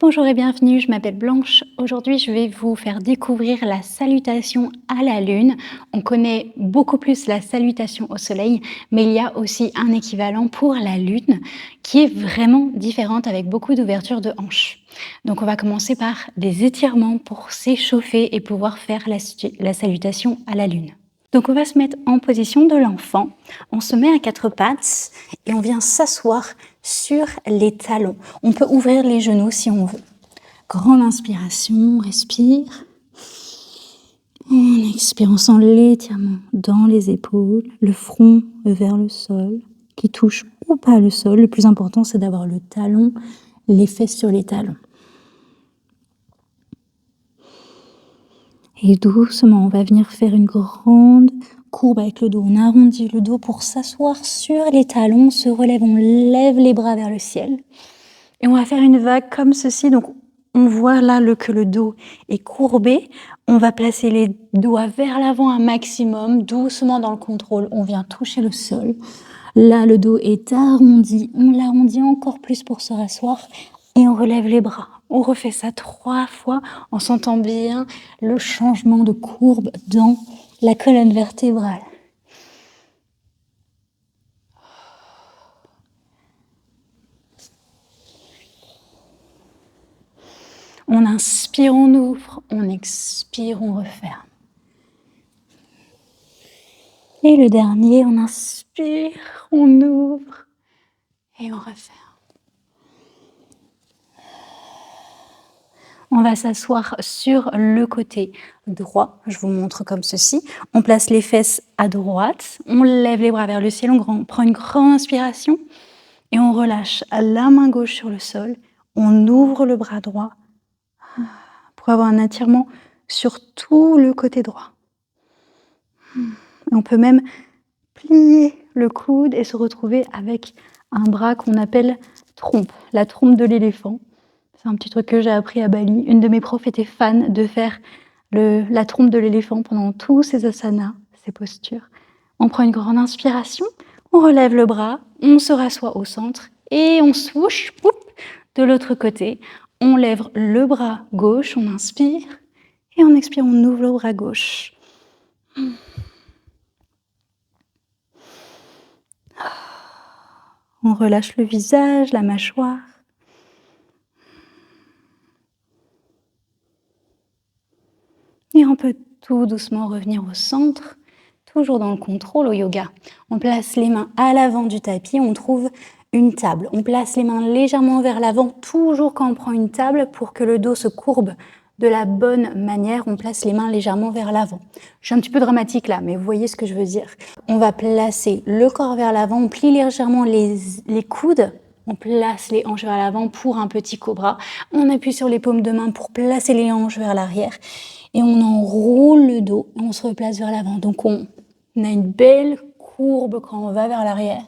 Bonjour et bienvenue, je m'appelle Blanche. Aujourd'hui, je vais vous faire découvrir la salutation à la lune. On connaît beaucoup plus la salutation au soleil, mais il y a aussi un équivalent pour la lune qui est vraiment différente avec beaucoup d'ouverture de hanches. Donc on va commencer par des étirements pour s'échauffer et pouvoir faire la salutation à la lune. Donc on va se mettre en position de l'enfant, on se met à quatre pattes et on vient s'asseoir sur les talons. On peut ouvrir les genoux si on veut. Grande inspiration, on respire. On expire, on sent l'étirement dans les épaules, le front vers le sol, qui touche ou pas le sol. Le plus important, c'est d'avoir le talon, les fesses sur les talons. Et doucement, on va venir faire une grande courbe avec le dos. On arrondit le dos pour s'asseoir sur les talons. On se relève, on lève les bras vers le ciel. Et on va faire une vague comme ceci. Donc, on voit là que le dos est courbé. On va placer les doigts vers l'avant un maximum. Doucement dans le contrôle, on vient toucher le sol. Là, le dos est arrondi. On l'arrondit encore plus pour se rasseoir. Et on relève les bras. On refait ça 3 fois en sentant bien le changement de courbe dans la colonne vertébrale. On inspire, on ouvre. On expire, on referme. Et le dernier, on inspire, on ouvre et on referme. On va s'asseoir sur le côté droit. Je vous montre comme ceci. On place les fesses à droite. On lève les bras vers le ciel. On prend une grande inspiration et on relâche la main gauche sur le sol. On ouvre le bras droit pour avoir un étirement sur tout le côté droit. Et on peut même plier le coude et se retrouver avec un bras qu'on appelle trompe, la trompe de l'éléphant. C'est un petit truc que j'ai appris à Bali. Une de mes profs était fan de faire la trompe de l'éléphant pendant tous ces asanas, ces postures. On prend une grande inspiration, on relève le bras, on se rassoit au centre et on swoosh de l'autre côté. On lève le bras gauche, on inspire et on expire, on ouvre le bras gauche. On relâche le visage, la mâchoire. Et on peut tout doucement revenir au centre, toujours dans le contrôle au yoga. On place les mains à l'avant du tapis, on trouve une table. On place les mains légèrement vers l'avant, toujours quand on prend une table, pour que le dos se courbe de la bonne manière. On place les mains légèrement vers l'avant. Je suis un petit peu dramatique là, mais vous voyez ce que je veux dire. On va placer le corps vers l'avant, on plie légèrement les coudes. On place les hanches vers l'avant pour un petit cobra. On appuie sur les paumes de main pour placer les hanches vers l'arrière. Et on enroule le dos et on se replace vers l'avant. Donc on a une belle courbe quand on va vers l'arrière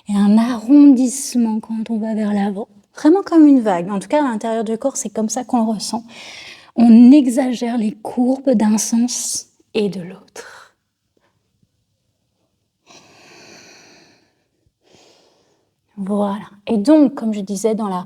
et un arrondissement quand on va vers l'avant. Vraiment comme une vague. En tout cas, à l'intérieur du corps, c'est comme ça qu'on le ressent. On exagère les courbes d'un sens et de l'autre. Voilà. Et donc, comme je disais, dans la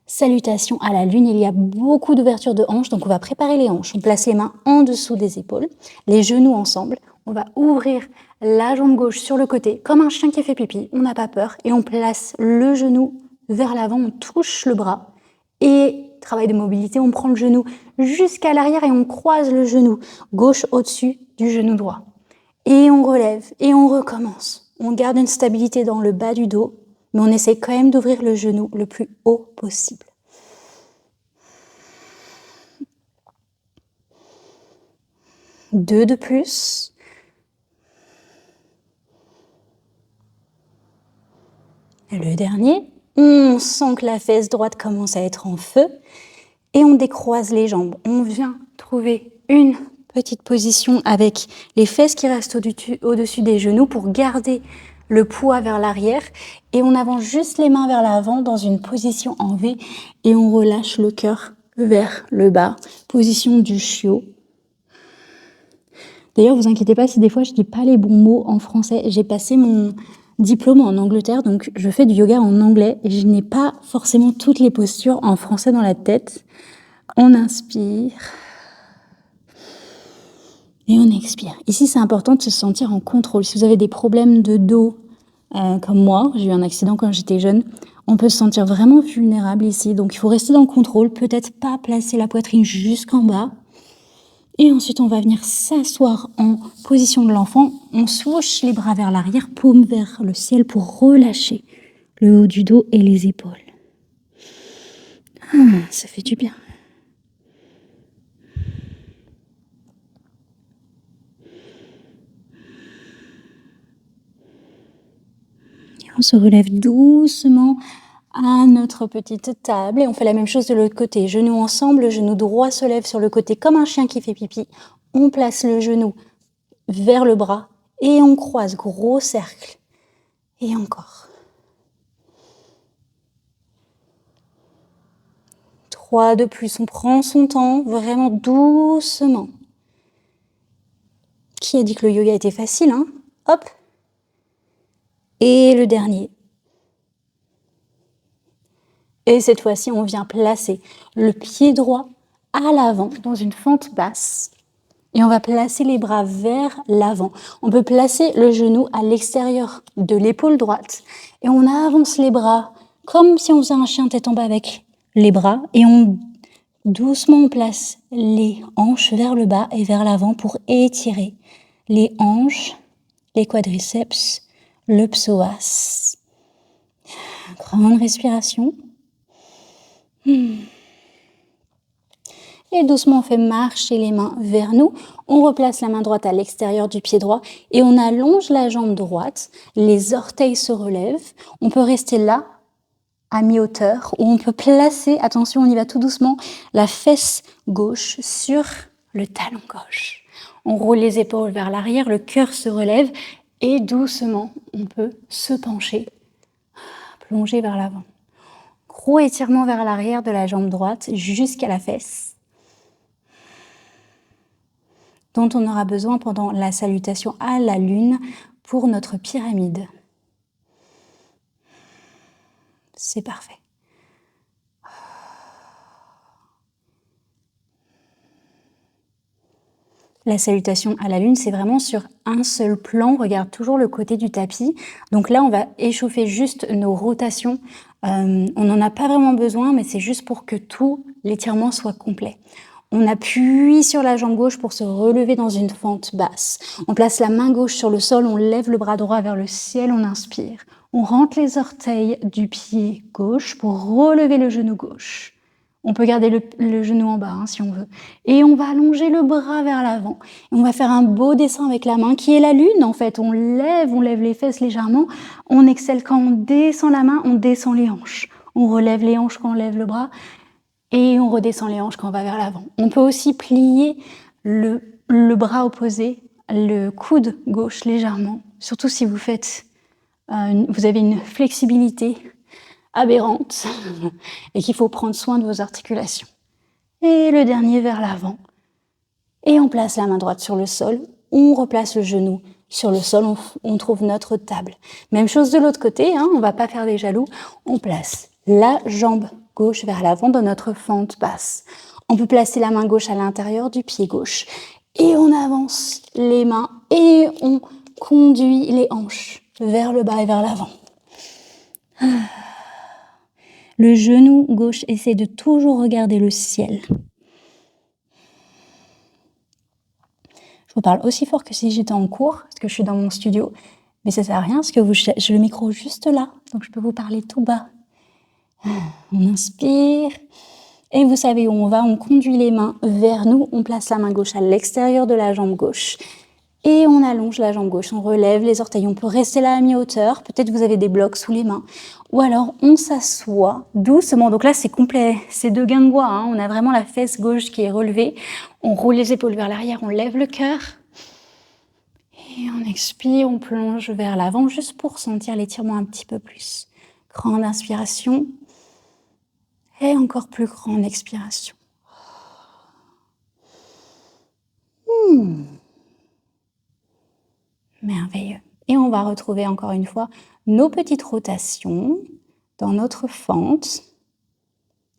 salutation à la lune, il y a beaucoup d'ouverture de hanches, donc on va préparer les hanches. On place les mains en dessous des épaules, les genoux ensemble. On va ouvrir la jambe gauche sur le côté, comme un chien qui fait pipi. On n'a pas peur et on place le genou vers l'avant, on touche le bras. Et travail de mobilité, on prend le genou jusqu'à l'arrière et on croise le genou gauche au-dessus du genou droit. Et on relève et on recommence. On garde une stabilité dans le bas du dos, mais on essaie quand même d'ouvrir le genou le plus haut possible. Deux de plus. Et le dernier, on sent que la fesse droite commence à être en feu et on décroise les jambes. On vient trouver une petite position avec les fesses qui restent au-dessus des genoux pour garder le poids vers l'arrière et on avance juste les mains vers l'avant dans une position en V et on relâche le cœur vers le bas, position du chiot. D'ailleurs, vous inquiétez pas si des fois je dis pas les bons mots en français, j'ai passé mon diplôme en Angleterre, donc je fais du yoga en anglais et je n'ai pas forcément toutes les postures en français dans la tête. On inspire et on expire. Ici, c'est important de se sentir en contrôle. Si vous avez des problèmes de dos, comme moi, j'ai eu un accident quand j'étais jeune, on peut se sentir vraiment vulnérable ici. Donc, il faut rester dans le contrôle, peut-être pas placer la poitrine jusqu'en bas. Et ensuite, on va venir s'asseoir en position de l'enfant. On swoosh les bras vers l'arrière, paume vers le ciel pour relâcher le haut du dos et les épaules. Ça fait du bien. Et on se relève doucement à notre petite table et on fait la même chose de l'autre côté. Genoux ensemble, le genou droit se lève sur le côté comme un chien qui fait pipi. On place le genou vers le bras et on croise, gros cercle. Et encore. 3 de plus, on prend son temps, vraiment doucement. Qui a dit que le yoga était facile, hein? Hop. Et le dernier. Et cette fois-ci, on vient placer le pied droit à l'avant dans une fente basse. Et on va placer les bras vers l'avant. On peut placer le genou à l'extérieur de l'épaule droite. Et on avance les bras comme si on faisait un chien tête en bas avec les bras. Et doucement, on place les hanches vers le bas et vers l'avant pour étirer les hanches, les quadriceps, le psoas. Grande respiration. Et doucement, on fait marcher les mains vers nous. On replace la main droite à l'extérieur du pied droit et on allonge la jambe droite. Les orteils se relèvent. On peut rester là, à mi-hauteur, ou on peut placer, attention, on y va tout doucement, la fesse gauche sur le talon gauche. On roule les épaules vers l'arrière, le cœur se relève et doucement, on peut se pencher, plonger vers l'avant. Gros étirement vers l'arrière de la jambe droite jusqu'à la fesse, dont on aura besoin pendant la salutation à la lune pour notre pyramide. C'est parfait. La salutation à la lune, c'est vraiment sur un seul plan. On regarde toujours le côté du tapis. Donc là, on va échauffer juste nos rotations. On n'en a pas vraiment besoin, mais c'est juste pour que tout l'étirement soit complet. On appuie sur la jambe gauche pour se relever dans une fente basse. On place la main gauche sur le sol, on lève le bras droit vers le ciel, on inspire. On rentre les orteils du pied gauche pour relever le genou gauche. On peut garder le genou en bas hein, si on veut. Et on va allonger le bras vers l'avant. Et on va faire un beau dessin avec la main qui est la lune en fait. On lève les fesses légèrement. On excelle quand on descend la main, on descend les hanches. On relève les hanches quand on lève le bras. Et on redescend les hanches quand on va vers l'avant. On peut aussi plier le bras opposé, le coude gauche légèrement. Surtout si vous avez une flexibilité aberrante et qu'il faut prendre soin de vos articulations. Et le dernier vers l'avant. Et on place la main droite sur le sol. On replace le genou sur le sol. On trouve notre table. Même chose de l'autre côté. Hein, on ne va pas faire des jaloux. On place la jambe gauche vers l'avant dans notre fente basse. On peut placer la main gauche à l'intérieur du pied gauche. Et on avance les mains et on conduit les hanches vers le bas et vers l'avant. Le genou gauche essaie de toujours regarder le ciel. Je vous parle aussi fort que si j'étais en cours, parce que je suis dans mon studio. Mais ça sert à rien, parce que j'ai le micro juste là, donc je peux vous parler tout bas. On inspire. Et vous savez où on va, on conduit les mains vers nous. On place la main gauche à l'extérieur de la jambe gauche. Et on allonge la jambe gauche, on relève les orteils. On peut rester là à mi-hauteur. Peut-être vous avez des blocs sous les mains. Ou alors, on s'assoit doucement. Donc là, c'est complet. C'est de Gangwa. Hein. On a vraiment la fesse gauche qui est relevée. On roule les épaules vers l'arrière. On lève le cœur. Et on expire. On plonge vers l'avant juste pour sentir l'étirement un petit peu plus. Grande inspiration. Et encore plus grande expiration. Merveilleux. Et on va retrouver encore une fois nos petites rotations dans notre fente.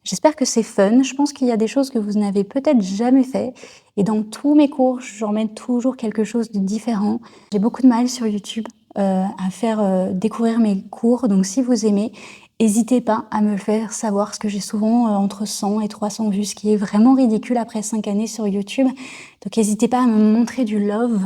J'espère que c'est fun. Je pense qu'il y a des choses que vous n'avez peut-être jamais fait. Et dans tous mes cours, j'emmène toujours quelque chose de différent. J'ai beaucoup de mal sur YouTube à faire découvrir mes cours. Donc si vous aimez, n'hésitez pas à me le faire savoir, parce que j'ai souvent entre 100 et 300 vues, ce qui est vraiment ridicule après 5 années sur YouTube. Donc n'hésitez pas à me montrer du love.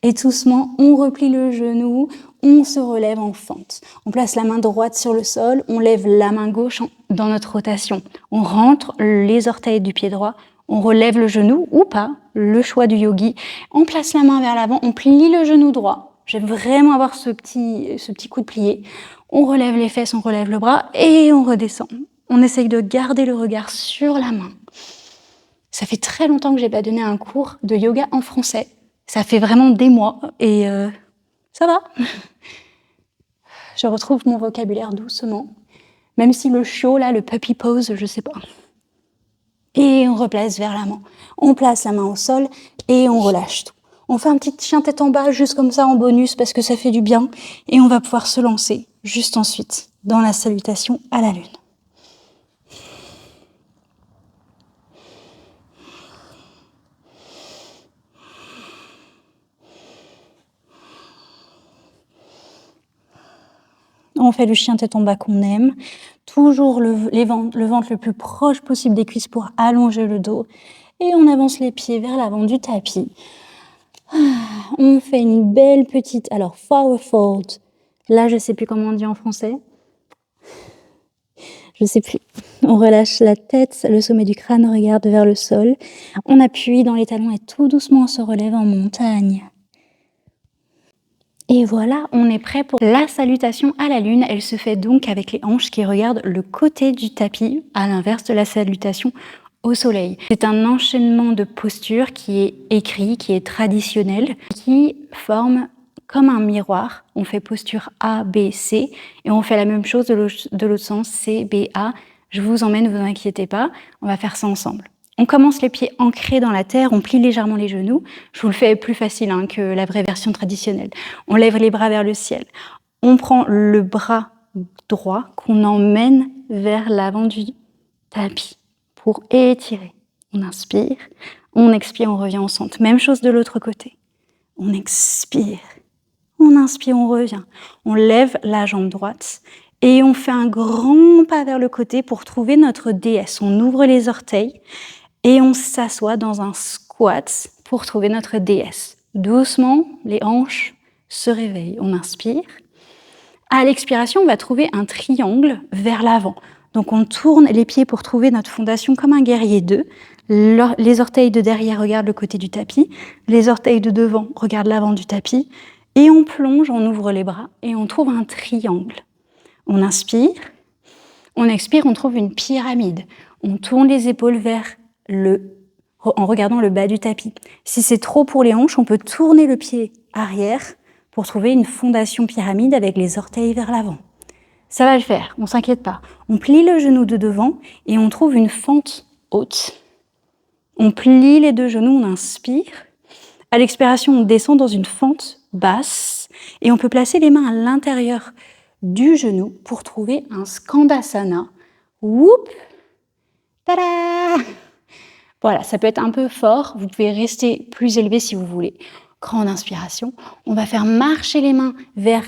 Et doucement, on replie le genou, on se relève en fente. On place la main droite sur le sol, on lève la main gauche dans notre rotation. On rentre les orteils du pied droit, on relève le genou ou pas, le choix du yogi. On place la main vers l'avant, on plie le genou droit. J'aime vraiment avoir ce petit coup de plié. On relève les fesses, on relève le bras et on redescend. On essaye de garder le regard sur la main. Ça fait très longtemps que j'ai pas donné un cours de yoga en français. Ça fait vraiment des mois et ça va. Je retrouve mon vocabulaire doucement, même si le chiot, là, le puppy pose, je sais pas. Et on replace vers l'avant. On place la main au sol et on relâche tout. On fait un petit chien tête en bas, juste comme ça en bonus, parce que ça fait du bien. Et on va pouvoir se lancer, juste ensuite, dans la salutation à la lune. On fait le chien tête en bas qu'on aime. Toujours le ventre le plus proche possible des cuisses pour allonger le dos. Et on avance les pieds vers l'avant du tapis. On fait une belle petite... Alors, forward fold. Là, je ne sais plus comment on dit en français. Je ne sais plus. On relâche la tête, le sommet du crâne regarde vers le sol. On appuie dans les talons et tout doucement on se relève en montagne. Et voilà, on est prêt pour la salutation à la lune. Elle se fait donc avec les hanches qui regardent le côté du tapis, à l'inverse de la salutation au soleil. C'est un enchaînement de postures qui est écrit, qui est traditionnel, qui forme comme un miroir. On fait posture A, B, C, et on fait la même chose de l'autre sens, C, B, A. Je vous emmène, ne vous inquiétez pas, on va faire ça ensemble. On commence les pieds ancrés dans la terre, on plie légèrement les genoux. Je vous le fais plus facile que la vraie version traditionnelle. On lève les bras vers le ciel. On prend le bras droit qu'on emmène vers l'avant du tapis pour étirer. On inspire, on expire, on revient au centre. Même chose de l'autre côté. On expire, on inspire, on revient. On lève la jambe droite et on fait un grand pas vers le côté pour trouver notre déesse. On ouvre les orteils. Et on s'assoit dans un squat pour trouver notre déesse. Doucement, les hanches se réveillent. On inspire. À l'expiration, on va trouver un triangle vers l'avant. Donc on tourne les pieds pour trouver notre fondation comme un guerrier 2. Les orteils de derrière regardent le côté du tapis. Les orteils de devant regardent l'avant du tapis. Et on plonge, on ouvre les bras et on trouve un triangle. On inspire. On expire, on trouve une pyramide. On tourne les épaules vers en regardant le bas du tapis. Si c'est trop pour les hanches, on peut tourner le pied arrière pour trouver une fondation pyramide avec les orteils vers l'avant. Ça va le faire, on ne s'inquiète pas. On plie le genou de devant et on trouve une fente haute. On plie les deux genoux, on inspire. À l'expiration, on descend dans une fente basse et on peut placer les mains à l'intérieur du genou pour trouver un skandasana. Whoop! Tada! Voilà, ça peut être un peu fort, vous pouvez rester plus élevé si vous voulez. Grande inspiration, on va faire marcher les mains vers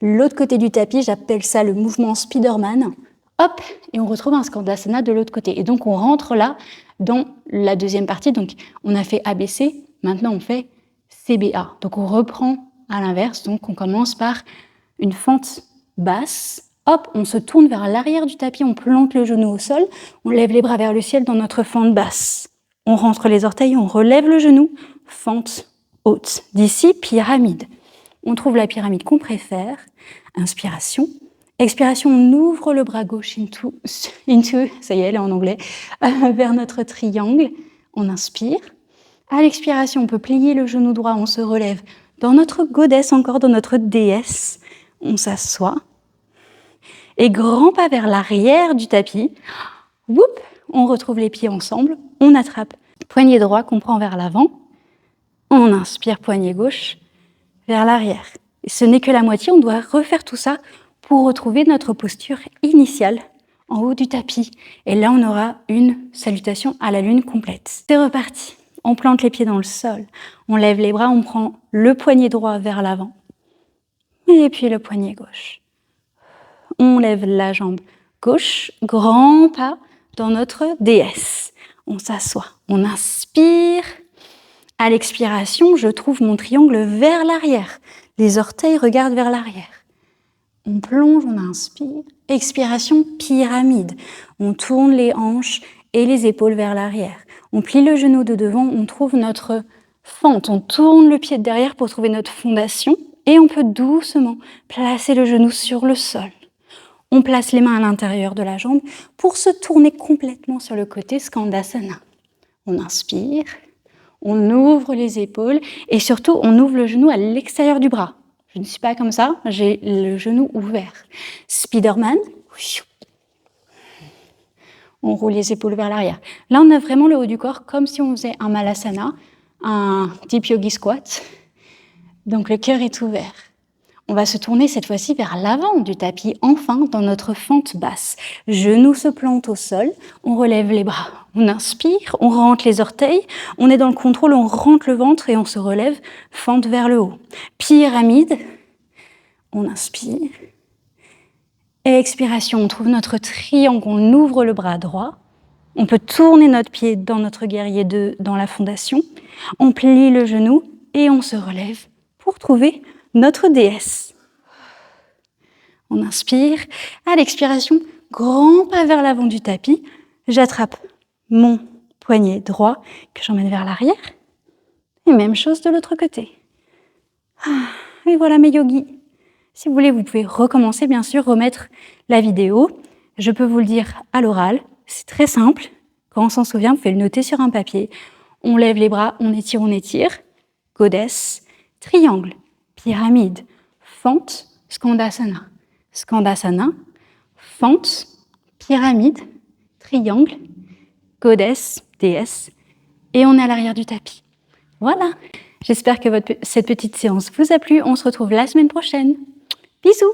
l'autre côté du tapis, j'appelle ça le mouvement Spider-Man. Hop, et on retrouve un skandasana de l'autre côté. Et donc on rentre là dans la deuxième partie, donc on a fait ABC, maintenant on fait CBA. Donc on reprend à l'inverse, donc on commence par une fente basse. Hop, on se tourne vers l'arrière du tapis, on plante le genou au sol, on lève les bras vers le ciel dans notre fente basse. On rentre les orteils, on relève le genou, fente haute. D'ici, pyramide. On trouve la pyramide qu'on préfère. Inspiration. Expiration, on ouvre le bras gauche into, ça y est, elle est en anglais, vers notre triangle. On inspire. À l'expiration, on peut plier le genou droit, on se relève. Dans notre goddess, encore dans notre déesse, on s'assoit. Et grand pas vers l'arrière du tapis. Whoop, on retrouve les pieds ensemble, on attrape poignet droit qu'on prend vers l'avant. On inspire poignet gauche vers l'arrière. Ce n'est que la moitié, on doit refaire tout ça pour retrouver notre posture initiale en haut du tapis. Et là, on aura une salutation à la lune complète. C'est reparti. On plante les pieds dans le sol, on lève les bras, on prend le poignet droit vers l'avant et puis le poignet gauche. On lève la jambe gauche, grand pas dans notre déesse. On s'assoit, on inspire. À l'expiration, je trouve mon triangle vers l'arrière. Les orteils regardent vers l'arrière. On plonge, on inspire. Expiration, pyramide. On tourne les hanches et les épaules vers l'arrière. On plie le genou de devant, on trouve notre fente. On tourne le pied de derrière pour trouver notre fondation. Et on peut doucement placer le genou sur le sol. On place les mains à l'intérieur de la jambe pour se tourner complètement sur le côté Skandasana. On inspire, on ouvre les épaules et surtout on ouvre le genou à l'extérieur du bras. Je ne suis pas comme ça, j'ai le genou ouvert. Spiderman. On roule les épaules vers l'arrière. Là, on a vraiment le haut du corps comme si on faisait un Malasana, un Deep Yogi Squat. Donc, le cœur est ouvert. On va se tourner cette fois-ci vers l'avant du tapis, enfin dans notre fente basse. Genoux se plantent au sol, on relève les bras. On inspire, on rentre les orteils, on est dans le contrôle, on rentre le ventre et on se relève, fente vers le haut. Pyramide, on inspire. Expiration, on trouve notre triangle, on ouvre le bras droit. On peut tourner notre pied dans notre guerrier 2 dans la fondation. On plie le genou et on se relève pour trouver notre déesse. On inspire. À l'expiration, grand pas vers l'avant du tapis. J'attrape mon poignet droit que j'emmène vers l'arrière. Et même chose de l'autre côté. Et voilà mes yogis. Si vous voulez, vous pouvez recommencer, bien sûr, remettre la vidéo. Je peux vous le dire à l'oral. C'est très simple. Quand on s'en souvient, vous pouvez le noter sur un papier. On lève les bras, on étire. Goddess, triangle, pyramide, fente, Skandasana. Skandasana, fente, pyramide, triangle, goddess, déesse. Et on est à l'arrière du tapis. Voilà. J'espère que cette petite séance vous a plu. On se retrouve la semaine prochaine. Bisous!